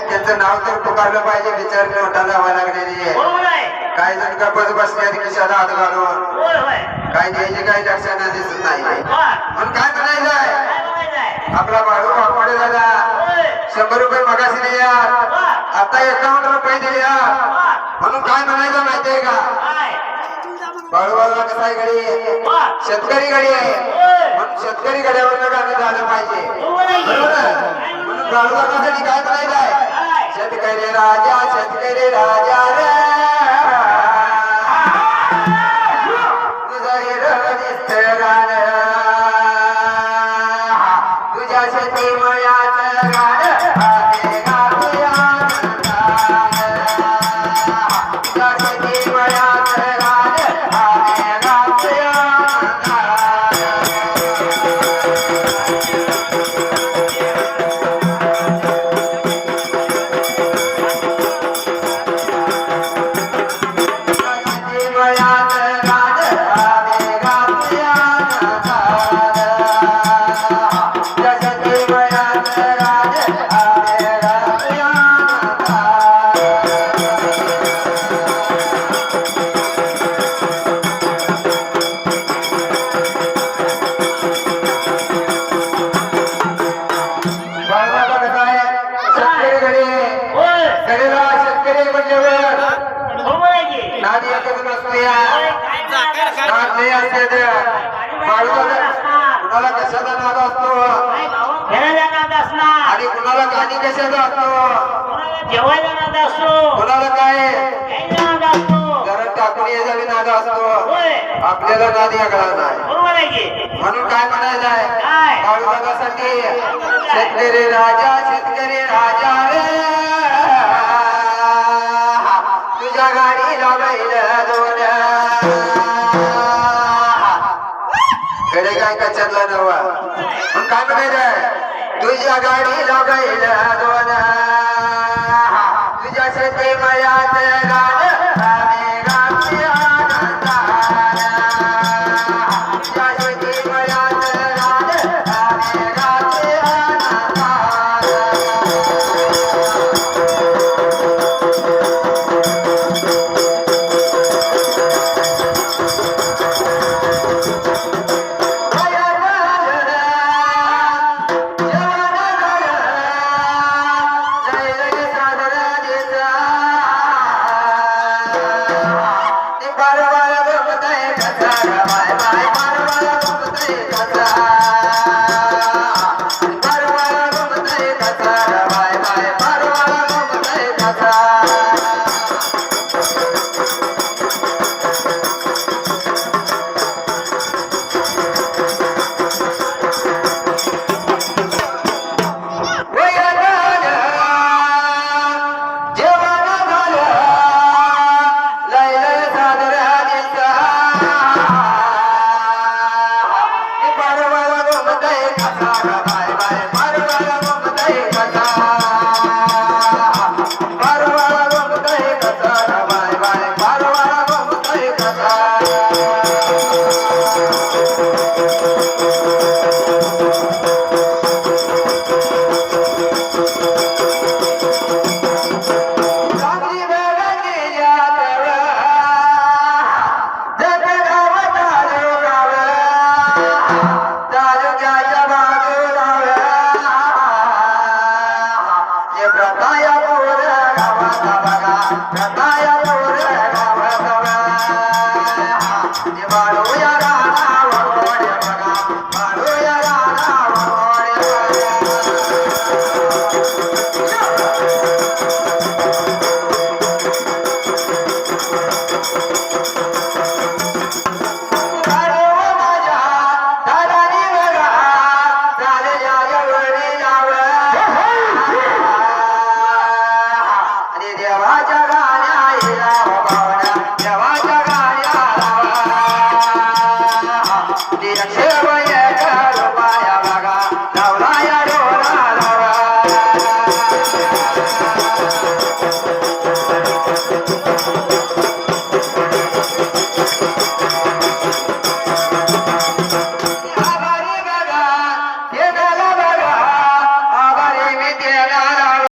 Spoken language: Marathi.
त्यांचं नाव तर पुकारलं पाहिजे विचार नोटा जावा लागलेली आहे काही जण गपच बसले आणि खिशाला हात घालून काय द्यायचे काही लक्षात दिसत नाही म्हणून काय म्हणायचंय आपला बाळू वापडे दादा 100 रुपये मगाशी दिले आता 51 रुपये दिले म्हणून काय म्हणायचं माहितीये का बाळूबाला कसा आहे गडी शेतकरी गडी आहे म्हणून शेतकरी गड्यावर गाणं झालं पाहिजे म्हणून बाळूबासाठी काय म्हणायचं आहे शेतकरी राजा रे तुझ्या शेती मयाचं कुणाला कशाचा नाद असतो आणि कुणाला गाणी कशाचा असतो जेवायला नाद असतो कुणाला काय जरा टाकून यायचा नाद असतो आपल्याला नाद यागळा नाही म्हणून काय म्हणायचं आहे बाळूदादासाठी शेतकरी राजा रे तुझ्या गाडीला बैल दोन कडे काय कचरला नवा मग काय म्हणायचंय तुझ्या गाडीला बैल